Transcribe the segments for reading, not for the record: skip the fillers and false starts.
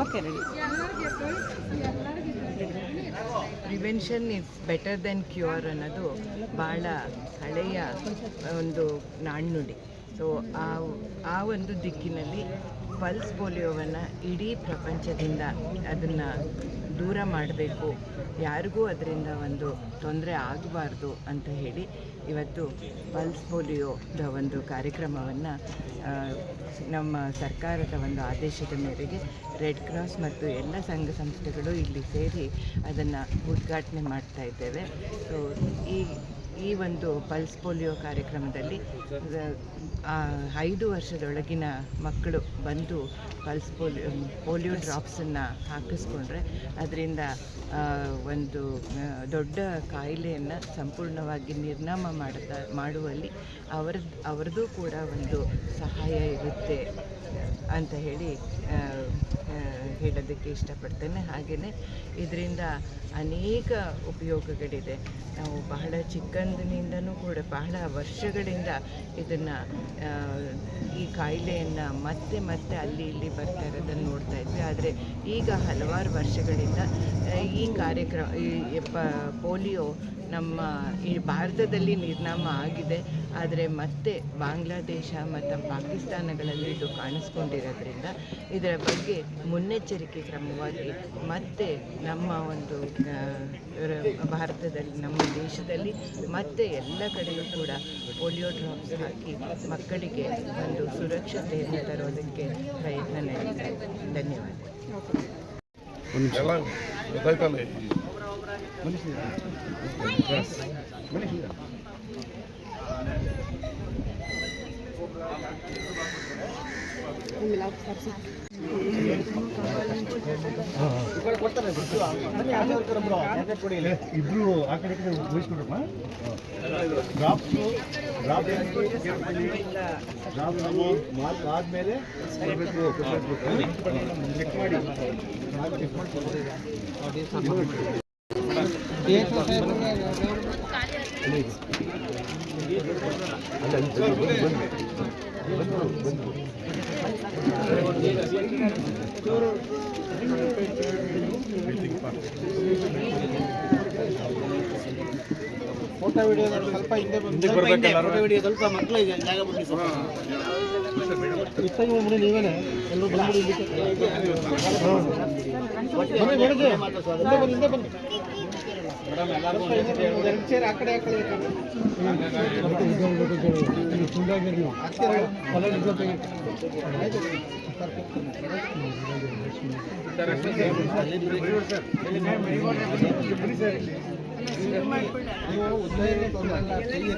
Okay, ready. Prevention is better then cure ಅನ್ನೋದು ಭಾಳ ಹಳೆಯ ಒಂದು ನಾಣ್ಣುಡಿ. ಸೊ ಆ ಒಂದು ದಿಕ್ಕಿನಲ್ಲಿ ಪಲ್ಸ್ ಪೋಲಿಯೋವನ್ನು ಇಡೀ ಪ್ರಪಂಚದಿಂದ ಅದನ್ನು ದೂರ ಮಾಡಬೇಕು, ಯಾರಿಗೂ ಅದರಿಂದ ಒಂದು ತೊಂದರೆ ಆಗಬಾರ್ದು ಅಂತ ಹೇಳಿ ಇವತ್ತು ಪಲ್ಸ್ ಪೋಲಿಯೋದ ಒಂದು ಕಾರ್ಯಕ್ರಮವನ್ನು ನಮ್ಮ ಸರ್ಕಾರದ ಒಂದು ಆದೇಶದ ಮೇರೆಗೆ ರೆಡ್ ಕ್ರಾಸ್ ಮತ್ತು ಎಲ್ಲ ಸಂಘ ಸಂಸ್ಥೆಗಳು ಇಲ್ಲಿ ಸೇರಿ ಅದನ್ನು ಉದ್ಘಾಟನೆ ಮಾಡ್ತಾ ಇದ್ದೇವೆ. ಸೊ ಈ ಒಂದು ಪಲ್ಸ್ ಪೋಲಿಯೋ ಕಾರ್ಯಕ್ರಮದಲ್ಲಿ 5 ವರ್ಷದೊಳಗಿನ ಮಕ್ಕಳು ಬಂದು ಪಲ್ಸ್ ಪೋಲಿಯೋ ಡ್ರಾಪ್ಸನ್ನು ಹಾಕಿಸ್ಕೊಂಡ್ರೆ ಅದರಿಂದ ಒಂದು ದೊಡ್ಡ ಕಾಯಿಲೆಯನ್ನು ಸಂಪೂರ್ಣವಾಗಿ ನಿರ್ನಾಮ ಮಾಡುವಲ್ಲಿ ಅವರದ್ದು ಕೂಡ ಒಂದು ಸಹಾಯ ಇರುತ್ತೆ ಅಂತ ಹೇಳೋದಕ್ಕೆ ಇಷ್ಟಪಡ್ತೇನೆ. ಹಾಗೆಯೇ ಇದರಿಂದ ಅನೇಕ ಉಪಯೋಗಗಳಿದೆ. ನಾವು ಬಹಳ ಚಿಕ್ಕಂದಿನಿಂದನೂ ಕೂಡ ಬಹಳ ವರ್ಷಗಳಿಂದ ಇದನ್ನು ಈ ಕಾಯಿಲೆಯನ್ನು ಮತ್ತೆ ಅಲ್ಲಿ ಇಲ್ಲಿ ಬರ್ತಾ ಇರೋದನ್ನು ನೋಡ್ತಾ ಇದ್ವಿ. ಆದರೆ ಈಗ ಹಲವಾರು ವರ್ಷಗಳಿಂದ ಈ ಪೋಲಿಯೋ ನಮ್ಮ ಈ ಭಾರತದಲ್ಲಿ ನಿರ್ನಾಮ ಆಗಿದೆ. ಆದರೆ ಮತ್ತೆ ಬಾಂಗ್ಲಾದೇಶ ಮತ್ತು ಪಾಕಿಸ್ತಾನಗಳಲ್ಲಿ ಇದು ಕಾಣಿಸ್ಕೊಂಡಿರೋದ್ರಿಂದ ಇದರ ಬಗ್ಗೆ ಮುನ್ನೆಚ್ಚರಿಕೆ ಕ್ರಮವಾಗಿ ಮತ್ತೆ ನಮ್ಮ ಒಂದು ಭಾರತದಲ್ಲಿ, ನಮ್ಮ ದೇಶದಲ್ಲಿ ಮತ್ತೆ ಎಲ್ಲ ಕಡೆಯೂ ಕೂಡ ಪೋಲಿಯೋ ಡ್ರಾಪ್ಸ್ ಹಾಕಿ ಮಕ್ಕಳಿಗೆ ಒಂದು ಸುರಕ್ಷತೆಯನ್ನು ತರೋದಕ್ಕೆ ಪ್ರಯತ್ನ ನಡೀತಾ ಇದೆ. ಧನ್ಯವಾದ. ಇಬ್ರು ಆ ಕಡೆ ಊಹಿಸ್ಕೊಡ್ರಮ್ಮ. ಮಾರ್ಕ್ ಆದ್ಮೇಲೆ ಚೆಕ್ ಮಾಡಿ ಫೋಟೋ ವಿಡಿಯೋ ಸ್ವಲ್ಪ ಹಿಂದೆ ಸ್ವಲ್ಪ ಮಕ್ಕಳಿಗೆ ಜಾಗ ಬಿಡಿ. ಇಷ್ಟಾಗಿ ನೀವೇನೆ ಎಲ್ಲರೂ ಬಂದ್ಬಿಡಿ. ಹಿಂದೆ ಬನ್ನಿ ಮೇಡಮ್, ಚೇರ್ ಆ ಕಡೆ ಎಲ್ಲರಿಗೂ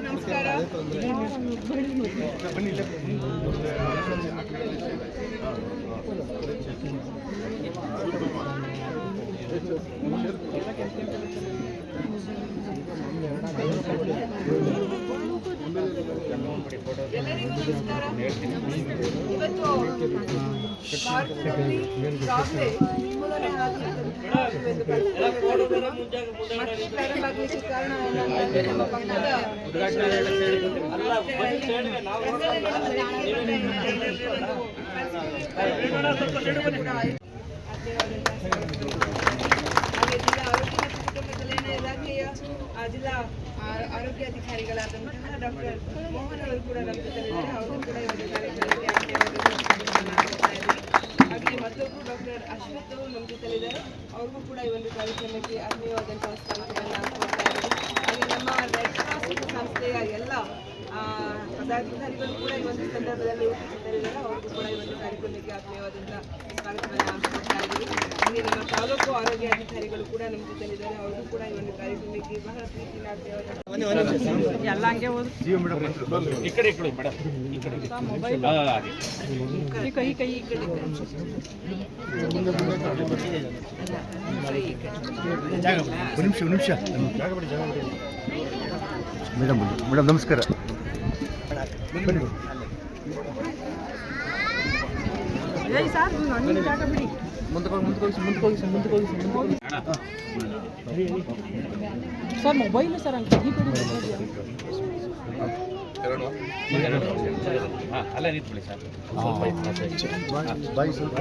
ನಮಸ್ಕಾರ. ಇವತ್ತು ಭಾರತದಲ್ಲಿ ಈಗಾಗಲೇ ನಿರ್ಮೂಲನೆ ಪ್ರಾರಂಭ ಆಗಲಿಕ್ಕೆ ಕಾರಣ ಏನಂತಂದ್ರೆ ನಮ್ಮ ಪಕ್ಕದ ಜಿಲ್ಲಾ ಆರೋಗ್ಯಾಧಿಕಾರಿಗಳಾದಂತಹ ಡಾಕ್ಟರ್ ಮೋಹನ್ ಅವರು ಕೂಡ ನಮ್ಮ ಜೊತೆಲಿದ್ದಾರೆ. ಅವರು ಕೂಡ ಈ ಒಂದು ಕಾರ್ಯಕ್ರಮಕ್ಕೆ ಹಾಗೆ ಮತ್ತೊಬ್ಬರು ಡಾಕ್ಟರ್ ಅಶ್ವಥ್ ಅವರು ನಮ್ಮ ಜೊತೆಲಿದ್ದಾರೆ. ಅವ್ರಿಗೂ ಕೂಡ ಈ ಒಂದು ಕಾರ್ಯಕ್ರಮಕ್ಕೆ ಆತ್ಮೀಯವಾದಂತಹ ಸ್ವಾಗತವನ್ನು ಕೊಡ್ತಾ ಇದ್ದಾರೆ. ಹಾಗೆ ನಮ್ಮ ರೆಡ್ ಕ್ರಾಸ್ ಸಂಸ್ಥೆಯ ಎಲ್ಲ ಪದಾಧಿಕಾರಿಗಳು ಕೂಡ ಈ ಒಂದು ಸಂದರ್ಭದಲ್ಲಿ ಉಪಸ್ಥಿತರಿದ್ದಾರೆ. ಅವ್ರಿಗೂ ಕೂಡ ಈ ಒಂದು ಕಾರ್ಯಕ್ರಮಕ್ಕೆ ಆತ್ಮೀಯವಾದಂತಹ ಸ್ವಾಗತವನ್ನು ಕೊಡ್ತಾ ಇದ್ದೀವಿ. ಹಾಗೆ ನಮ್ಮ ತಾಲೂಕು ಆರೋಗ್ಯ ಅಧಿಕಾರಿಗಳು ಕೂಡ ನಮ್ಮ ಜೊತೆಲಿದ್ದಾರೆ. ಅವ್ರಿಗೂ ಕೂಡ ಈ ಒಂದು ಕಾರ್ಯಕ್ರಮಕ್ಕೆ ಬಹಳ ಪ್ರೀತಿನ ಆತ್ಮೀಯವಾದ ನಿಮಿಷ ಮೇಡಮ್ ನಮಸ್ಕಾರ. ಸರ್ ಮೊಬೈಲ್ ಸರ್ ಅಂತ ಅಲ್ಲೇ ನಿಂತ್ಬಿಡಿ ಸರ್. ಬಾಯಿ ಸ್ವಲ್ಪ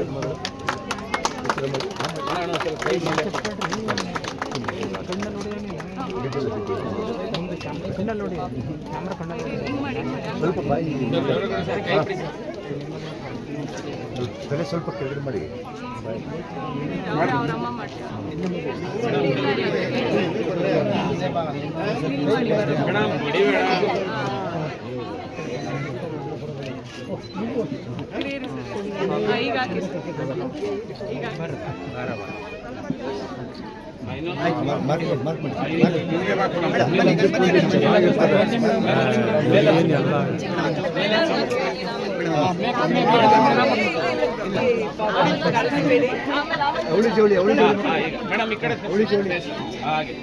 ಸ್ವಲ್ಪ ಬಾಯಿ ತಲೆ ಸ್ವಲ್ಪ ಕೆಳಗಡೆ ಮಾಡಿ. ಅವಳಿ ಜೋಳಿ ಮೇಡಮ್ ಈ ಕಡೆ ಅವಳಿ ಜೋಳಿ ಹಾಗೆ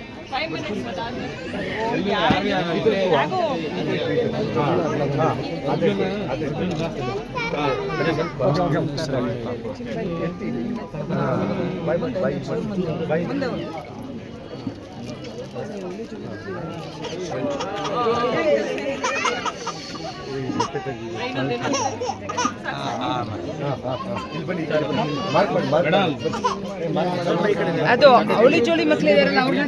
ಅದು ಅವಳಿ ಜೋಳಿ ಮಕ್ಕಳಿದಾರಲ್ಲ ಅವ್ರನ್ನ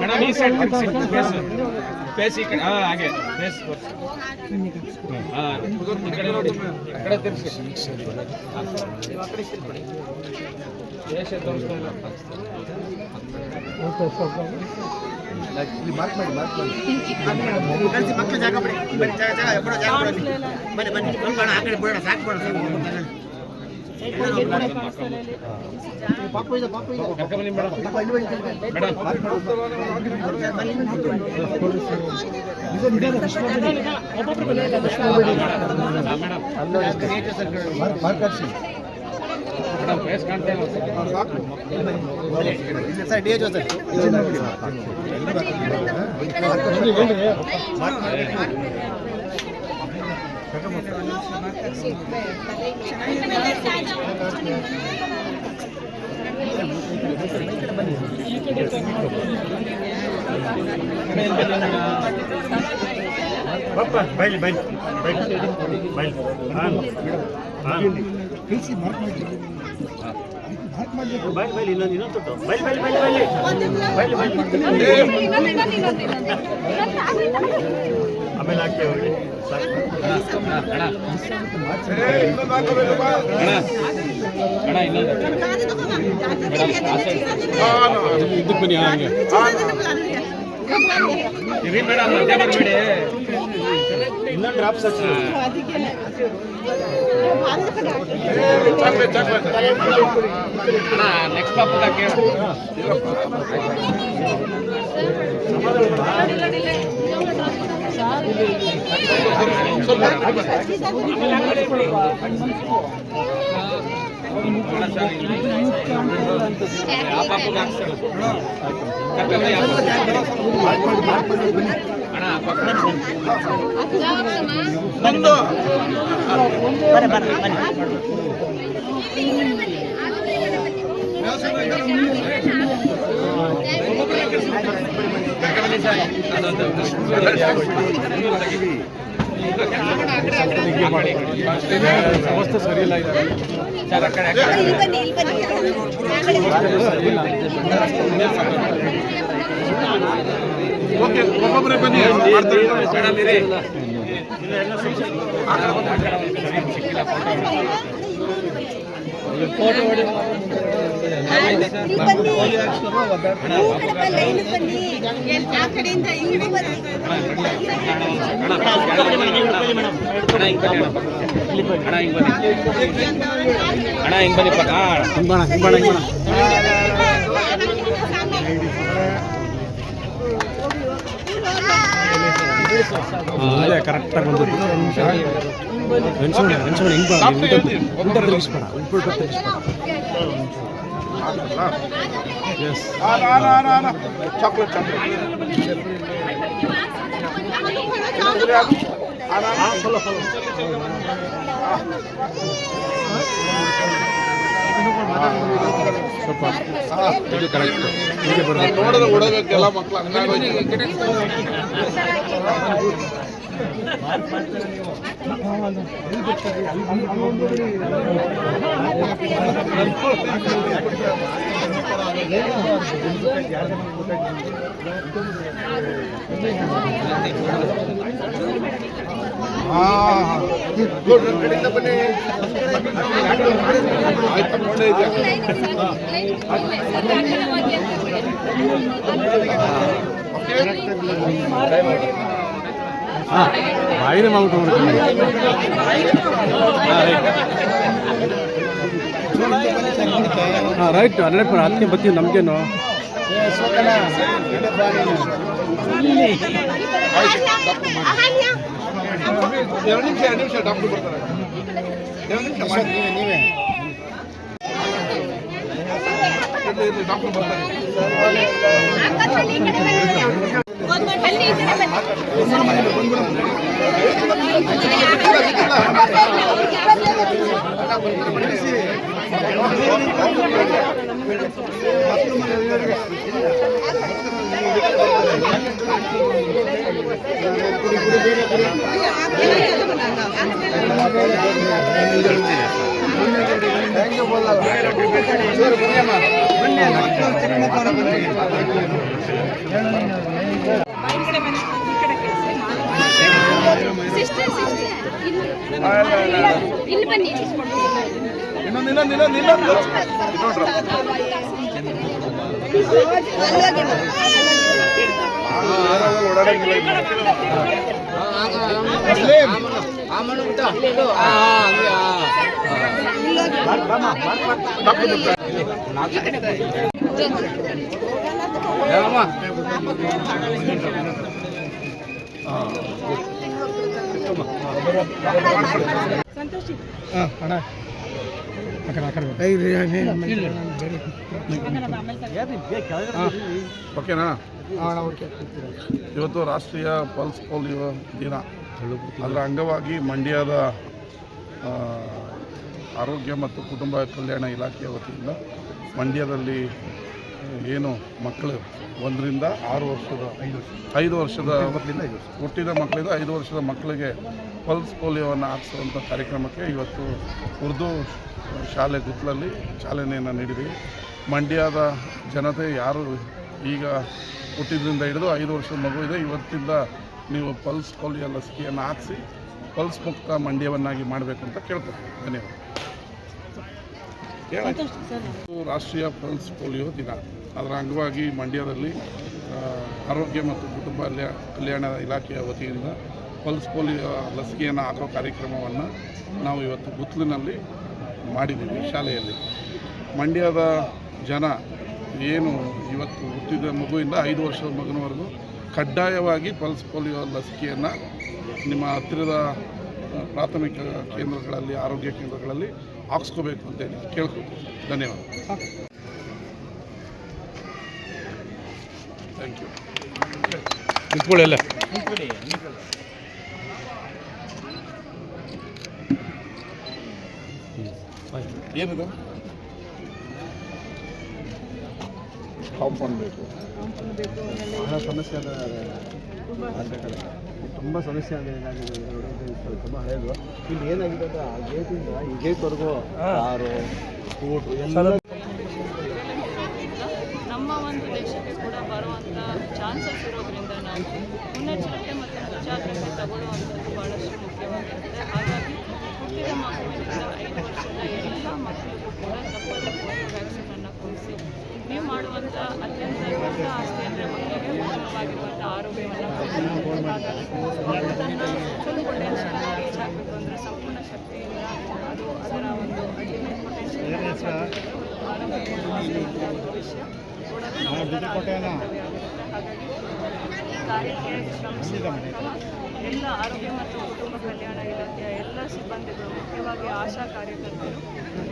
ಮೇಡಮ್ ಈ ಸೈಡ್ ಫೇಸ್ ಈ ಕಡೆ ಹಾಗೆ ಫೇಸ್ ಈ ಕಡೆ ನೋಡಿ ಆ ಕಡೆ ತಿರ್ಸಿ ದೇಶ ತೋರಿಸ್ತಾ ಇಲ್ಲ. ಇಲ್ಲಿ ಮಾರ್ಕ್ ಮಾಡಿ ಮಕ್ಕಳು ಜಾಗ ಬಿಡಿ ಬನ್ನಿ ಬನ್ನಿ ಸ್ವಲ್ಪ ಆ ಕಡೆ ಬಿಡೋಣ ಸಾಕು ಬಿಡೋಣ ಪಾಪು ಇದೆ ಕರ್ಕೊಂಬನ್ನಿ ಮೇಡಮ್. ಮೇಡಮ್ ಫೇಸ್ ಕಾಣ್ತಾ ಇಲ್ಲ ಸರ್ ಡಿ ಸರ್ ಬೈಲಿ ಬೈಲಿ ಬೈಲಿ ಬೈಲಿ ಇನ್ನೊಂದು ತೊಟ್ಟು ಬೈಲಿ ಬೈಲಿ ಬೈಲಿ ಬೈಲಿ ಬೈಲಿ ಆಮೇಲೆ ಹಾಕಿ ಹೋಗಿ ಇದಕ್ಕೆ ಬನ್ನಿ ಹಾಗೆ ಇರಿ ಮೇಡಮ್ ಮಧ್ಯ ಬರಬೇಡಿ. ಇನ್ನೊಂದು ಡ್ರಾಪ್ಸ್ ಹಚ್ಚಿ ನೆಕ್ಸ್ಟ್ ಪಾಪದ ಕೇಳು ಸಮಸ್ಯೆ ಸರಿ ಇಲ್ಲ ಸರ್. ಆ ಕಡೆ ಒಬ್ಬೊಬ್ಬರೇ ಬನ್ನಿ ಮೇಡಮ್ ಇರಿ. ಫೋಟೋ ಹೊಡಿ ಅಣ್ಣ ಹಿಂಗ್ ಬನ್ನಿ ಪಕ್ಕ ಹಿಂಗ್ ಅದೇ ಕರೆಕ್ಟಾಗಿ ಬಂದಿದ್ದು ಹೆಂಚ್ಕೊಂಡು ಹಿಂಗೆ ತಿರುಗಿಸ್ಬೇಡ ಎಸ್ ಚಾಕ್ಲೇಟ್ ಇದು ಕರೆಕ್ಟ್ ಹೀಗೆ ಬರಬೇಕು ನೋಡಿದ್ರೆ ಓಡಬೇಕೆಲ್ಲ ಮಕ್ಕಳು ಹಂಗಾಗಿ ಗುಡ್ ನನ್ನ ಕಡೆಯಿಂದ ಬನ್ನಿ ಆಯ್ತು ನೋಡೇ ಹಾಂ ಬಾಯಿನೇ ಮಾಡ್ಬಿಟ್ಟು ಹಾಂ ರೈಟ್ 100% ಅದಕ್ಕೆ ಬರ್ತೀವಿ ನಮಗೇನು ಎರಡು ನಿಮಿಷ ಡಾಕ್ಟರ್ ಬರ್ತಾರೆ 2 ನಿಮಿಷ ಮಾಡಿ ನೀವೇ ಡಾಕ್ಟರ್ ಬರ್ತಾರೆ ಇಲ್ಲಿ ಬನ್ನಿ ಇನ್ನೊಂದು ಓಡಾಡಂಗಿಲ್ಲ ಓಕೆನಾ? ಇವತ್ತು ರಾಷ್ಟ್ರೀಯ ಪಲ್ಸ್ ಪೋಲಿಯೋ ದಿನ. ಅದರ ಅಂಗವಾಗಿ ಮಂಡ್ಯದ ಆರೋಗ್ಯ ಮತ್ತು ಕುಟುಂಬ ಕಲ್ಯಾಣ ಇಲಾಖೆಯ ವತಿಯಿಂದ ಮಂಡ್ಯದಲ್ಲಿ ಏನು ಮಕ್ಕಳು 1 ರಿಂದ 6 ವರ್ಷದ 5 ವರ್ಷದ ಹುಟ್ಟಿದ ಮಕ್ಕಳಿಂದ 5 ವರ್ಷದ ಮಕ್ಕಳಿಗೆ ಪಲ್ಸ್ ಪೋಲಿಯೋವನ್ನು ಹಾಕಿಸುವಂಥ ಕಾರ್ಯಕ್ರಮಕ್ಕೆ ಇವತ್ತು ಉರ್ದು ಶಾಲೆ ಗುತ್ತಲಲ್ಲಿ ಚಾಲನೆಯನ್ನು ನೀಡಿದ್ದೀವಿ. ಮಂಡ್ಯದ ಜನತೆ ಯಾರು ಈಗ ಹುಟ್ಟಿದ್ರಿಂದ ಹಿಡಿದು 5 ವರ್ಷದ ಮಗು ಇದೆ, ಇವತ್ತಿಂದ ನೀವು ಪಲ್ಸ್ ಪೋಲಿಯೋ ಲಸಿಕೆಯನ್ನು ಹಾಕಿಸಿ ಪಲ್ಸ್ ಮುಕ್ತ ಮಂಡ್ಯವನ್ನಾಗಿ ಮಾಡಬೇಕು ಅಂತ ಕೇಳ್ಕೊಳ್ತೀನಿ. ಧನ್ಯವಾದ. ರಾಷ್ಟ್ರೀಯ ಪಲ್ಸ್ ಪೋಲಿಯೋ ದಿನ. ಅದರ ಅಂಗವಾಗಿ ಮಂಡ್ಯದಲ್ಲಿ ಆರೋಗ್ಯ ಮತ್ತು ಕುಟುಂಬ ಕಲ್ಯಾಣ ಇಲಾಖೆಯ ವತಿಯಿಂದ ಪಲ್ಸ್ ಪೋಲಿಯೋ ಲಸಿಕೆಯನ್ನು ಹಾಕೋ ಕಾರ್ಯಕ್ರಮವನ್ನು ನಾವು ಇವತ್ತು ಗುತ್ತಲಿನಲ್ಲಿ ಮಾಡಿದ್ದೀವಿ ಶಾಲೆಯಲ್ಲಿ. ಮಂಡ್ಯದ ಜನ ಏನು ಇವತ್ತು ಹುಟ್ಟಿದ ಮಗುವಿಂದ 5 ವರ್ಷದ ಮಗುವವರೆಗೂ ಕಡ್ಡಾಯವಾಗಿ ಪಲ್ಸ್ ಪೋಲಿಯೋ ಲಸಿಕೆಯನ್ನು ನಿಮ್ಮ ಹತ್ತಿರದ ಪ್ರಾಥಮಿಕ ಕೇಂದ್ರಗಳಲ್ಲಿ ಆರೋಗ್ಯ ಕೇಂದ್ರಗಳಲ್ಲಿ ಹಾಕ್ಸ್ಕೋಬೇಕು ಅಂತೇಳಿ ಕೇಳ್ಕೊಳ್ತೀವಿ. ಧನ್ಯವಾದ. Thank you. ನಿಂತ್ಕೊಳ್ಳಿ ಅಲ್ಲ ಏನಿದು? ಕಾಂಪೌಂಡ್ ಬೇಕು. ಬಹಳ ಸಮಸ್ಯೆ ತುಂಬ ಸಮಸ್ಯೆ ಅಂದರೆ ಏನಾಗಿದೆ ತುಂಬ ಹಳೆಯದು. ಇಲ್ಲಿ ಏನಾಗಿದೆ ಅಂದರೆ ಆ ಗೇಟಿಂದ ಈ ಗೇಟ್ವರೆಗೂ ಕಾರು ಸ್ಕೂಟ್ರು ಎಲ್ಲ ನಮ್ಮ ಒಂದು ದೇಶಕ್ಕೆ ಕೂಡ ಬರುವಂಥ ಚಾನ್ಸಸ್ ಇರೋದ್ರಿಂದ ನಾವು ಮುನ್ನೆಚ್ಚರಿಕೆ ಮತ್ತು ಮುಂಜಾಗ್ರತೆ ತಗೊಳ್ಳುವಂಥದ್ದು ಭಾಳಷ್ಟು ಮುಖ್ಯವಾಗಿರುತ್ತೆ. ಹಾಗಾಗಿ ಹುಟ್ಟಿದ ಮಗುವಿನಿಂದ 5 ವರ್ಷದ ಎಲ್ಲ ಮಕ್ಕಳಿಗೂ ಕೂಡ ತಪ್ಪದೆ ಪೋಲಿಯೋ ವ್ಯಾಕ್ಸಿನನ್ನು ಕೊಡಿಸಿ ನೀವು ಮಾಡುವಂಥ ಅತ್ಯಂತ ದೊಡ್ಡ ಆಸ್ತಿ ಅಂದರೆ ಮಕ್ಕಳಿಗೆ ಉತ್ತಮವಾಗಿರುವಂಥ ಆರೋಗ್ಯವನ್ನು ಅದನ್ನು ಫುಲ್ ಪೊಟೆನ್ಷಿಯಲ್ ರೀಚ್ ಆಗಬೇಕು ಅಂದರೆ ಸಂಪೂರ್ಣ ಶಕ್ತಿಯಿಂದ ಅದು ಅದರ ಒಂದು ಅಲ್ಟಿಮೇಟ್ ಪೊಟೆನ್ಷಿಯಲ್ ಆರೋಗ್ಯಪೂರ್ಣವಾಗಿರುವಂಥ ಭವಿಷ್ಯ ಕೊಡೋದು ನಮ್ಮ ಕರ್ತವ್ಯ ಆಗುತ್ತೆ. ಹಾಗಾಗಿ ಈ ಕಾರ್ಯಕ್ಕೆ ಶ್ರಮಿಸಿರುವಂತಹ ಎಲ್ಲ ಆರೋಗ್ಯ ಮತ್ತು ಕುಟುಂಬ ಕಲ್ಯಾಣ ಇಲಾಖೆಯ ಎಲ್ಲ ಸಿಬ್ಬಂದಿಗಳು, ಮುಖ್ಯವಾಗಿ ಆಶಾ ಕಾರ್ಯಕರ್ತರು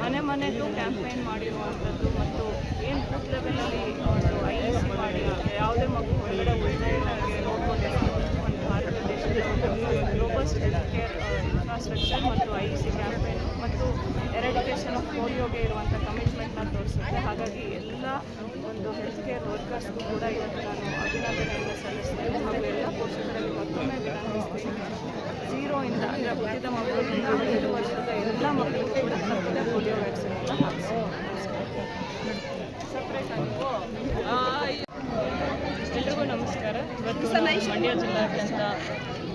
ಮನೆ ಮನೆಗೂ ಕ್ಯಾಂಪೇನ್ ಮಾಡಿರುವಂಥದ್ದು ಮತ್ತು ಏನು ಬೂತ್ ಲೆವೆಲಲ್ಲಿ ಒಂದು IEC ಮಾಡಿ ಯಾವುದೇ ಮಗು ಹೊರಗಡೆ ಉಳಿದೇ ಇರೋಂಗೆ ನೋಡ್ಕೊಂಡಿರುವಂಥದ್ದು ಒಂದು ಭಾರತ ದೇಶದ ಒಂದು ರೋಬಸ್ಟ್ ಹೆಲ್ತ್ ಕೇರ್ ಇನ್ಫ್ರಾಸ್ಟ್ರಕ್ಚರ್ ಮತ್ತು IEC ಕ್ಯಾಂಪೇನ್ ಮತ್ತು ಎರಾಡಿಕೇಷನ್ ಆಫ್ ಪೋಲಿಯೋಗೆ ಇರುವಂಥ ಕಮಿಟ್ಮೆಂಟ್ನ ತೋರಿಸುತ್ತೆ. ಹಾಗಾಗಿ ಎಲ್ಲ ಒಂದು ಹೆಲ್ತ್ ಕೇರ್ ವರ್ಕರ್ಸ್ಗೂ ಕೂಡ ಇವತ್ತು ನಾನು ಅಭಿನಂದನೆಯನ್ನು ಸಲ್ಲಿಸ್ತೇನೆ ಹಾಗೂ ಎಲ್ಲ ಪೋಷಕರಲ್ಲಿ ಮತ್ತೊಮ್ಮೆ ವಿನಂತಿಸ್ತೀನಿ. 0 ಇಂದ ಅಂದರೆ ಹುಟ್ಟಿದ ಮಗುವಿನಿಂದ 5 ವರ್ಷದ ಎಲ್ಲ ಮಕ್ಕಳಿಗೂ ಕೂಡ ತಪ್ಪದೆ ಪೋಲಿಯೋ ವ್ಯಾಕ್ಸಿನನ್ನು ಹಾಕಿಸಿ. ಸಪ್ರೇಟ್ ಎಲ್ರಿಗೂ ನಮಸ್ಕಾರ. ಇವತ್ತು ನಾವು ಮಂಡ್ಯ ಜಿಲ್ಲಾದ್ಯಂತ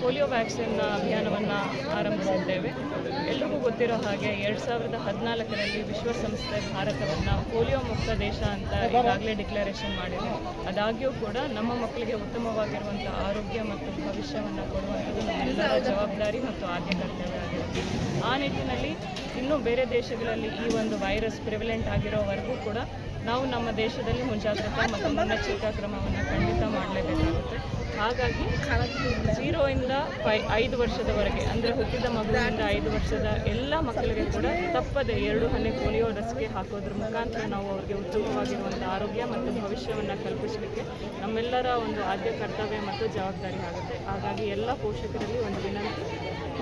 ಪೋಲಿಯೋ ವ್ಯಾಕ್ಸಿನ್ ಅಭಿಯಾನವನ್ನು ಆರಂಭಿಸಿದ್ದೇವೆ. ಎಲ್ರಿಗೂ ಗೊತ್ತಿರೋ ಹಾಗೆ 2014ರಲ್ಲಿ ವಿಶ್ವಸಂಸ್ಥೆ ಭಾರತವನ್ನು ಪೋಲಿಯೋ ಮುಕ್ತ ದೇಶ ಅಂತ ಈಗಾಗಲೇ ಡಿಕ್ಲರೇಷನ್ ಮಾಡಿದೆ. ಆದಾಗ್ಯೂ ಕೂಡ ನಮ್ಮ ಮಕ್ಕಳಿಗೆ ಉತ್ತಮವಾಗಿರುವಂಥ ಆರೋಗ್ಯ ಮತ್ತು ಭವಿಷ್ಯವನ್ನು ಕೊಡುವಂಥದ್ದು ನಮ್ಮೆಲ್ಲರ ಜವಾಬ್ದಾರಿ ಮತ್ತು ಆದ್ಯ ಕರ್ತವ್ಯ ಆಗಿರುತ್ತೆ. ಆ ನಿಟ್ಟಿನಲ್ಲಿ ಇನ್ನೂ ಬೇರೆ ದೇಶಗಳಲ್ಲಿ ಈ ಒಂದು ವೈರಸ್ ಪ್ರಿವಿಲೆಂಟ್ ಆಗಿರೋವರೆಗೂ ಕೂಡ ನಾವು ನಮ್ಮ ದೇಶದಲ್ಲಿ ಮುಂಜಾಗ್ರತಾ ಮತ್ತು ಮುನ್ನೆಚ್ಚರಿಕಾ ಕ್ರಮವನ್ನು ಖಂಡಿತ ಮಾಡಲೇಬೇಕಾಗುತ್ತೆ. ಹಾಗಾಗಿ 0 ಇಂದ 5 ವರ್ಷದವರೆಗೆ ಅಂದರೆ ಹುಟ್ಟಿದ ಮಗುವಿನಿಂದ 5 ವರ್ಷದ ಎಲ್ಲ ಮಕ್ಕಳಿಗೆ ಕೂಡ ತಪ್ಪದೆ 2 ಹನಿ ಪೋಲಿಯೋ ಲಸಿಕೆ ಹಾಕೋದ್ರ ಮುಖಾಂತರ ನಾವು ಅವರಿಗೆ ಉತ್ತಮವಾಗಿರುವಂಥ ಆರೋಗ್ಯ ಮತ್ತು ಭವಿಷ್ಯವನ್ನು ಕಲ್ಪಿಸಲಿಕ್ಕೆ ನಮ್ಮೆಲ್ಲರ ಒಂದು ಆದ್ಯ ಕರ್ತವ್ಯ ಮತ್ತು ಜವಾಬ್ದಾರಿ ಆಗುತ್ತೆ. ಹಾಗಾಗಿ ಎಲ್ಲ ಪೋಷಕರಲ್ಲಿ ಒಂದು ವಿನಂತಿ,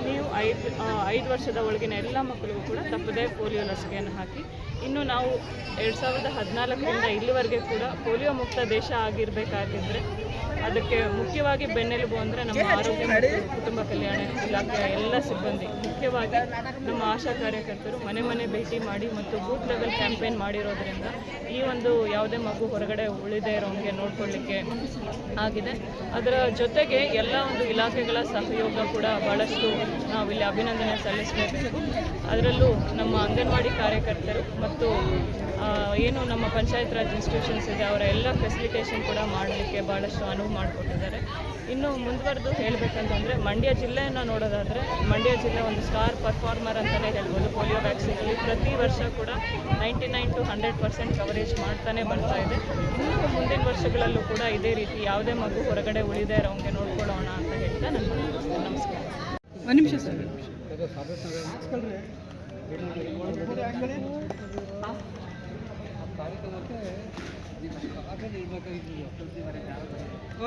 ನೀವು 5 ವರ್ಷದ ಒಳಗಿನ ಎಲ್ಲ ಮಕ್ಕಳಿಗೂ ಕೂಡ ತಪ್ಪದೇ ಪೋಲಿಯೋ ಲಸಿಕೆಯನ್ನು ಹಾಕಿ. ಇನ್ನು ನಾವು 2014ರಿಂದ ಇಲ್ಲಿವರೆಗೆ ಕೂಡ ಪೋಲಿಯೋ ಮುಕ್ತ ದೇಶ ಆಗಿರಬೇಕಾಗಿದ್ದರೆ ಅದಕ್ಕೆ ಮುಖ್ಯವಾಗಿ ಬೆನ್ನೆಲುಬು ಅಂದರೆ ನಮ್ಮ ಆರೋಗ್ಯ ಮತ್ತು ಕುಟುಂಬ ಕಲ್ಯಾಣ ಇಲಾಖೆಯ ಎಲ್ಲ ಸಿಬ್ಬಂದಿ, ಮುಖ್ಯವಾಗಿ ನಮ್ಮ ಆಶಾ ಕಾರ್ಯಕರ್ತರು ಮನೆ ಮನೆ ಭೇಟಿ ಮಾಡಿ ಮತ್ತು ಬೂತ್ ಲೆವೆಲ್ ಕ್ಯಾಂಪೇನ್ ಮಾಡಿರೋದ್ರಿಂದ ಈ ಒಂದು ಯಾವುದೇ ಮಗು ಹೊರಗಡೆ ಉಳಿದೇ ಇರೋಂಗೆ ನೋಡ್ಕೊಳ್ಳಿಕ್ಕೆ ಆಗಿದೆ. ಅದರ ಜೊತೆಗೆ ಎಲ್ಲ ಒಂದು ಇಲಾಖೆಗಳ ಸಹಯೋಗ ಕೂಡ ಭಾಳಷ್ಟು ನಾವು ಇಲ್ಲಿ ಅಭಿನಂದನೆ ಸಲ್ಲಿಸಬೇಕು. ಅದರಲ್ಲೂ ನಮ್ಮ ಅಂಗನವಾಡಿ ಕಾರ್ಯಕರ್ತರು ಮತ್ತು ಏನು ನಮ್ಮ ಪಂಚಾಯತ್ ರಾಜ್ ಇನ್ಸ್ಟಿಟ್ಯೂಷನ್ಸ್ ಇದೆ ಅವರ ಎಲ್ಲ ಫೆಸಿಲಿಟೇಷನ್ ಕೂಡ ಮಾಡಲಿಕ್ಕೆ ಭಾಳಷ್ಟು ಅನುವು ಮಾಡಿಕೊಟ್ಟಿದ್ದಾರೆ. ಇನ್ನು ಮುಂದುವರೆದು ಹೇಳಬೇಕಂತಂದರೆ ಮಂಡ್ಯ ಜಿಲ್ಲೆಯನ್ನು ನೋಡೋದಾದರೆ ಮಂಡ್ಯ ಜಿಲ್ಲೆ ಒಂದು ಸ್ಟಾರ್ ಪರ್ಫಾರ್ಮರ್ ಅಂತಲೇ ಹೇಳ್ಬೋದು. ಪೋಲಿಯೋ ವ್ಯಾಕ್ಸಿನಲ್ಲಿ ಪ್ರತಿ ವರ್ಷ ಕೂಡ 99 to 100% ಕವರೇಜ್ ಮಾಡ್ತಾನೆ ಬರ್ತಾ ಇದೆ. ಇನ್ನು ಮುಂದಿನ ವರ್ಷಗಳಲ್ಲೂ ಕೂಡ ಇದೇ ರೀತಿ ಯಾವುದೇ ಮಗು ಹೊರಗಡೆ ಉಳಿದೇ ಇರೋಂಗೆ ನೋಡ್ಕೊಳ್ಳೋಣ ಅಂತ ಹೇಳ್ತಾ ನಾನು ಮುಗಿಸ್ತೇನೆ. ನಮಸ್ಕಾರ. ಒಂದು ನಿಮಿಷ ಸರ್.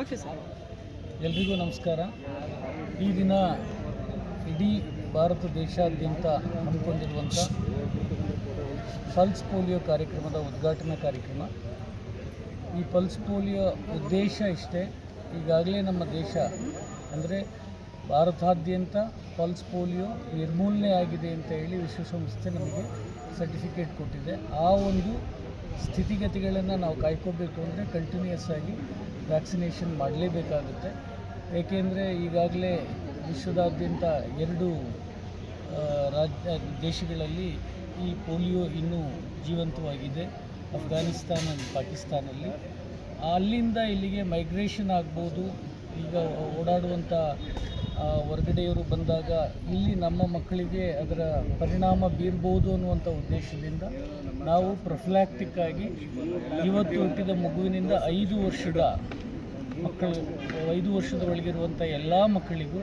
Okay sir. ಎಲ್ರಿಗೂ ನಮಸ್ಕಾರ. ಈ ದಿನ ಇಡೀ ಭಾರತ ದೇಶಾದ್ಯಂತ ಹಮ್ಮಿಕೊಂಡಿರುವಂಥ ಪಲ್ಸ್ ಪೋಲಿಯೋ ಕಾರ್ಯಕ್ರಮದ ಉದ್ಘಾಟನಾ ಕಾರ್ಯಕ್ರಮ. ಈ ಪಲ್ಸ್ ಪೋಲಿಯೋ ಉದ್ದೇಶ ಇಷ್ಟೇ, ಈಗಾಗಲೇ ನಮ್ಮ ದೇಶ ಅಂದರೆ ಭಾರತಾದ್ಯಂತ ಪಲ್ಸ್ ಪೋಲಿಯೋ ನಿರ್ಮೂಲನೆ ಆಗಿದೆ ಅಂತ ಹೇಳಿ ವಿಶ್ವಸಂಸ್ಥೆ ನಮಗೆ ಸರ್ಟಿಫಿಕೇಟ್ ಕೊಟ್ಟಿದೆ. ಆ ಒಂದು ಸ್ಥಿತಿಗತಿಗಳನ್ನು ನಾವು ಕಾಯ್ಕೋಬೇಕು ಅಂದರೆ ಕಂಟಿನ್ಯೂಯಸ್ ಆಗಿ ವ್ಯಾಕ್ಸಿನೇಷನ್ ಮಾಡಲೇಬೇಕಾಗುತ್ತೆ. ಏಕೆಂದರೆ ಈಗಾಗಲೇ ವಿಶ್ವದಾದ್ಯಂತ 2 ದೇಶಗಳಲ್ಲಿ ಈ ಪೋಲಿಯೋ ಇನ್ನೂ ಜೀವಂತವಾಗಿದೆ, ಅಫ್ಘಾನಿಸ್ತಾನ ಮತ್ತು ಪಾಕಿಸ್ತಾನಲ್ಲಿ. ಅಲ್ಲಿಂದ ಇಲ್ಲಿಗೆ ಮೈಗ್ರೇಷನ್ ಆಗ್ಬೋದು. ಈಗ ಓಡಾಡುವಂಥ ಹೊರಗಡೆಯವರು ಬಂದಾಗ ಇಲ್ಲಿ ನಮ್ಮ ಮಕ್ಕಳಿಗೆ ಅದರ ಪರಿಣಾಮ ಬೀರ್ಬೋದು ಅನ್ನುವಂಥ ಉದ್ದೇಶದಿಂದ ನಾವು ಪ್ರೊಫಿಲಾಕ್ಟಿಕ್ ಆಗಿ ಇವತ್ತು ಹುಟ್ಟಿದ ಮಗುವಿನಿಂದ 5 ವರ್ಷದ ಮಕ್ಕಳು 5 ವರ್ಷದ ಒಳಗಿರುವಂಥ ಎಲ್ಲ ಮಕ್ಕಳಿಗೂ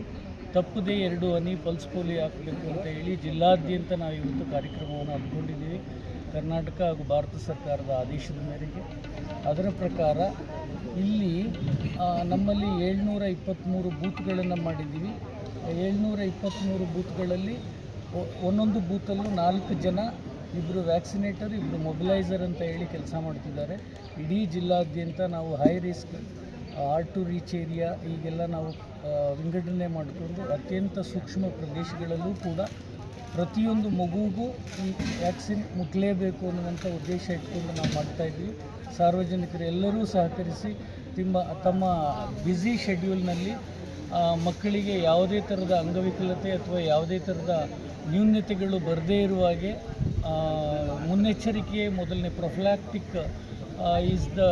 ತಪ್ಪದೇ 2 ಹನಿ ಪಲ್ಸ್ ಪೋಲಿಯೋ ಹಾಕಬೇಕು ಅಂತ ಹೇಳಿ ಜಿಲ್ಲಾದ್ಯಂತ ನಾವು ಇವತ್ತು ಕಾರ್ಯಕ್ರಮವನ್ನು ಹಮ್ಮಿಕೊಂಡಿದ್ದೀವಿ. ಕರ್ನಾಟಕ ಹಾಗೂ ಭಾರತ ಸರ್ಕಾರದ ಆದೇಶದ ಮೇರೆಗೆ ಅದರ ಪ್ರಕಾರ ಇಲ್ಲಿ ನಮ್ಮಲ್ಲಿ 723 ಬೂತ್ಗಳನ್ನು ಮಾಡಿದ್ದೀವಿ. 723 ಬೂತ್ಗಳಲ್ಲಿ ಒಂದೊಂದು ಬೂತಲ್ಲೂ 4 ಜನ, 2 ವ್ಯಾಕ್ಸಿನೇಟರ್, 2 ಮೊಬಿಲೈಸರ್ ಅಂತ ಹೇಳಿ ಕೆಲಸ ಮಾಡ್ತಿದ್ದಾರೆ. ಇಡೀ ಜಿಲ್ಲಾದ್ಯಂತ ನಾವು high risk, hard to reach area ಹೀಗೆಲ್ಲ ನಾವು ವಿಂಗಡಣೆ ಮಾಡಿಕೊಂಡು ಅತ್ಯಂತ ಸೂಕ್ಷ್ಮ ಪ್ರದೇಶಗಳಲ್ಲೂ ಕೂಡ ಪ್ರತಿಯೊಂದು ಮಗುವಿಗೂ ಈ ವ್ಯಾಕ್ಸಿನ್ ಮುಟ್ಟಲೇಬೇಕು ಅನ್ನುವಂಥ ಉದ್ದೇಶ ಇಟ್ಕೊಂಡು ನಾವು ಮಾಡ್ತಾಯಿದ್ವಿ. ಸಾರ್ವಜನಿಕರು ಎಲ್ಲರೂ ಸಹಕರಿಸಿ ತಮ್ಮ ಬ್ಯುಸಿ ಶೆಡ್ಯೂಲ್ನಲ್ಲಿ ಮಕ್ಕಳಿಗೆ ಯಾವುದೇ ಥರದ ಅಂಗವಿಕಲತೆ ಅಥವಾ ಯಾವುದೇ ಥರದ ನ್ಯೂನತೆಗಳು ಬರದೇ ಇರುವ ಹಾಗೆ ಮುನ್ನೆಚ್ಚರಿಕೆ ಮೊದಲನೇ prophylactic is the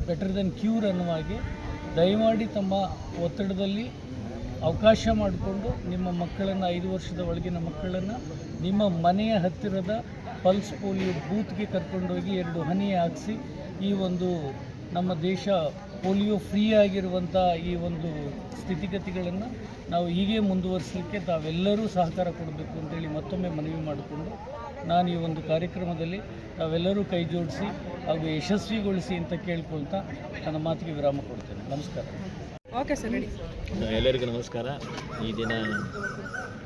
better then cure ಅನ್ನುವ ಹಾಗೆ ದಯಮಾಡಿ ತಮ್ಮ ಒತ್ತಡದಲ್ಲಿ ಅವಕಾಶ ಮಾಡಿಕೊಂಡು ನಿಮ್ಮ ಮಕ್ಕಳನ್ನು 5 ವರ್ಷದ ಒಳಗಿನ ಮಕ್ಕಳನ್ನು ನಿಮ್ಮ ಮನೆಯ ಹತ್ತಿರದ ಪಲ್ಸ್ ಪೋಲಿಯೋ ಬೂತ್ಗೆ ಕರ್ಕೊಂಡೋಗಿ 2 ಹನಿ ಹಾಕಿಸಿ ಈ ಒಂದು ನಮ್ಮ ದೇಶ ಪೋಲಿಯೋ ಫ್ರೀ ಆಗಿರುವಂಥ ಈ ಒಂದು ಸ್ಥಿತಿಗತಿಗಳನ್ನು ನಾವು ಹೀಗೆ ಮುಂದುವರಿಸಲಿಕ್ಕೆ ತಾವೆಲ್ಲರೂ ಸಹಕಾರ ಕೊಡಬೇಕು ಅಂತೇಳಿ ಮತ್ತೊಮ್ಮೆ ಮನವಿ ಮಾಡಿಕೊಂಡು ನಾನು ಈ ಒಂದು ಕಾರ್ಯಕ್ರಮದಲ್ಲಿ ತಾವೆಲ್ಲರೂ ಕೈ ಜೋಡಿಸಿ ಹಾಗೂ ಯಶಸ್ವಿಗೊಳಿಸಿ ಅಂತ ಕೇಳ್ಕೊಳ್ತಾ ನನ್ನ ಮಾತಿಗೆ ವಿರಾಮ ಕೊಡ್ತೇನೆ. ನಮಸ್ಕಾರ. Okay sir, ready. ಎಲ್ಲರಿಗೂ ನಮಸ್ಕಾರ. ಈ ದಿನ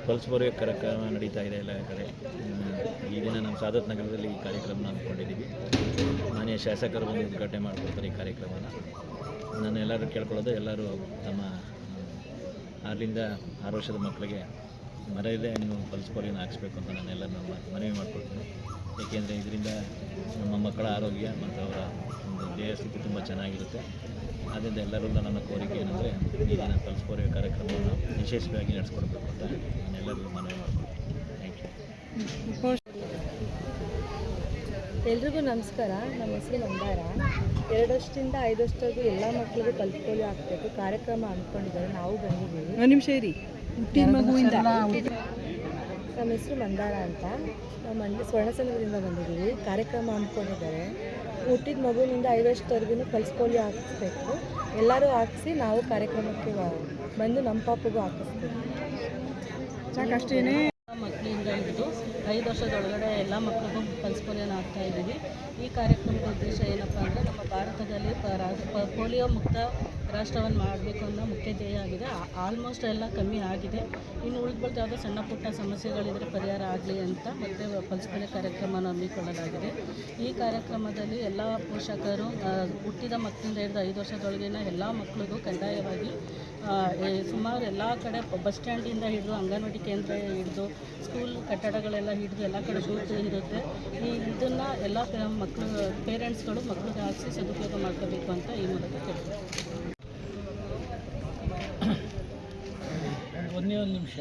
ಪಲ್ಸ್ ಪೋಲಿಯೋ ಕಾರ್ಯಕ್ರಮ ನಡೀತಾ ಇದೆ ಎಲ್ಲ ಕಡೆ. ಈ ದಿನ ನಮ್ಮ ಸಾದತ್ ನಗರದಲ್ಲಿ ಈ ಕಾರ್ಯಕ್ರಮ ಹಮ್ಮಿಕೊಂಡಿದ್ದೀವಿ. ಮಾನ್ಯ ಶಾಸಕರು ಬಂದು ಉದ್ಘಾಟನೆ ಮಾಡಿಕೊಡ್ತಾರೆ ಈ ಕಾರ್ಯಕ್ರಮನ. ನಾನು ಎಲ್ಲರೂ ಕೇಳ್ಕೊಳ್ಳೋದು, ಎಲ್ಲರೂ ತಮ್ಮ 6 ವರ್ಷದ ಮಕ್ಕಳಿಗೆ ಮರೆಯದೆ ನೀವು ಪಲ್ಸ್ ಪೋಲಿಯೋನ ಹಾಕಿಸ್ಬೇಕು ಅಂತ ನಾನು ಎಲ್ಲರನ್ನ ಮನವಿ ಮಾಡ್ಕೊಳ್ತೀನಿ. ಏಕೆಂದರೆ ಇದರಿಂದ ನಮ್ಮ ಮಕ್ಕಳ ಆರೋಗ್ಯ ಮತ್ತು ಅವರ ಒಂದು ದೇಹ ಸ್ಥಿತಿ ತುಂಬ ಚೆನ್ನಾಗಿರುತ್ತೆ. ಆದ್ದರಿಂದ ಎಲ್ಲರೂ ನನ್ನ ಕೋರಿಕೆ ಏನಂದರೆ ಈ ದಿನ ಪಲ್ಸ್ ಪೋಲಿಯೋ ಕಾರ್ಯಕ್ರಮವನ್ನು ಯಶಸ್ವಿಯಾಗಿ ನಡೆಸ್ಕೊಡ್ಬೇಕು ಅಂತ ನಾನೆಲ್ಲರಿಗೂ ಮನವಿ ಮಾಡ್ಕೊಳ್ತೀನಿ. Thank you. ಎಲ್ರಿಗೂ ನಮಸ್ಕಾರ. ನಮ್ಮ ಹೆಸರು ಮಂದಾರ. 2 ವರ್ಷದಿಂದ 5 ವರ್ಷದವರೆಗೂ ಎಲ್ಲ ಮಕ್ಕಳಿಗೂ ಪಲ್ಸ್ ಪೋಲಿಯೋ ಹಾಕಬೇಕು ಕಾರ್ಯಕ್ರಮ ಅಂದ್ಕೊಂಡಿದ್ದಾರೆ. ನಾವು ಬಂದಿದ್ದೀವಿ. ಒಂದು ನಿಮಿಷ ಇರಿ. ಹುಟ್ಟಿದ ಮಗುವಿಂದ ನಮ್ಮ ಹೆಸರು ಮಂದಾರ ಅಂತ. ನಾವು ಸ್ವರ್ಣಸಂದ್ರದಿಂದ ಬಂದಿದ್ದೀವಿ. ಕಾರ್ಯಕ್ರಮ ಅಂದ್ಕೊಂಡಿದ್ದಾರೆ. ಹುಟ್ಟಿದ ಮಗುವಿನಿಂದ 5 ವರ್ಷದವರೆಗೂ ಪಲ್ಸ್ ಪೋಲಿಯೋ ಹಾಕಿಸ್ಬೇಕು. ಎಲ್ಲರೂ ಹಾಕಿಸಿ ನಾವು ಕಾರ್ಯಕ್ರಮಕ್ಕೆ ಬಂದು ನಮ್ಮ ಪಾಪಗೂ ಹಾಕಿಸ್ಬೇಕು. ಸಾಕಷ್ಟೇನೆ. ಮಕ್ಕಳಿಂದ ಹಿಡಿದು 5 ವರ್ಷದೊಳಗಡೆ ಎಲ್ಲ ಮಕ್ಕಳಿಗೂ ಪಲ್ಸ್ ಪೋಲಿಯೋನ ಹಾಕ್ತಾ ಇದ್ದೀವಿ. ಈ ಕಾರ್ಯಕ್ರಮದ ಉದ್ದೇಶ ಏನಪ್ಪ ಅಂದರೆ ನಮ್ಮ ಭಾರತದಲ್ಲಿ ಪೋಲಿಯೋ ಮುಕ್ತ ರಾಷ್ಟ್ರವನ್ನು ಮಾಡಬೇಕು ಅನ್ನೋ ಮುಖ್ಯ ಧ್ಯೇಯ ಆಗಿದೆ. ಆಲ್ಮೋಸ್ಟ್ ಎಲ್ಲ ಕಮ್ಮಿ ಆಗಿದೆ. ಇನ್ನು ಉಳಿದ್ಬಿಟ್ಟು ಯಾವುದೋ ಸಣ್ಣ ಪುಟ್ಟ ಸಮಸ್ಯೆಗಳಿದ್ದರೆ ಪರಿಹಾರ ಆಗಲಿ ಅಂತ ಮತ್ತೆ ಪಲ್ಸ್ ಪೋಲಿಯೋ ಕಾರ್ಯಕ್ರಮವನ್ನು ಹಮ್ಮಿಕೊಳ್ಳಲಾಗಿದೆ. ಈ ಕಾರ್ಯಕ್ರಮದಲ್ಲಿ ಎಲ್ಲ ಪೋಷಕರು ಹುಟ್ಟಿದ ಮಕ್ಕಳಿಂದ ಹಿಡಿದು 5 ವರ್ಷದೊಳಗಿನ ಎಲ್ಲ ಮಕ್ಕಳಿಗೂ ಕಡ್ಡಾಯವಾಗಿ ಸುಮಾರು ಎಲ್ಲ ಕಡೆ ಬಸ್ ಸ್ಟ್ಯಾಂಡಿಂದ ಹಿಡಿದು ಅಂಗನವಾಡಿ ಕೇಂದ್ರ ಹಿಡಿದು ಸ್ಕೂಲ್ ಕಟ್ಟಡಗಳೆಲ್ಲ ಹಿಡಿದು ಎಲ್ಲ ಕಡೆ ಬೂತ್ ಇರುತ್ತೆ. ಇದನ್ನು ಎಲ್ಲ ಮಕ್ಕಳು ಪೇರೆಂಟ್ಸ್ಗಳು ಮಕ್ಕಳಿಗೆ ಹಾಕಿಸಿ ಸದುಪಯೋಗ ಮಾಡ್ಕೋಬೇಕು ಅಂತ ಈ ಮೂಲಕ ಕೇಳ್ತೀವಿ. ಒಂದೇ ಒಂದು ನಿಮಿಷ.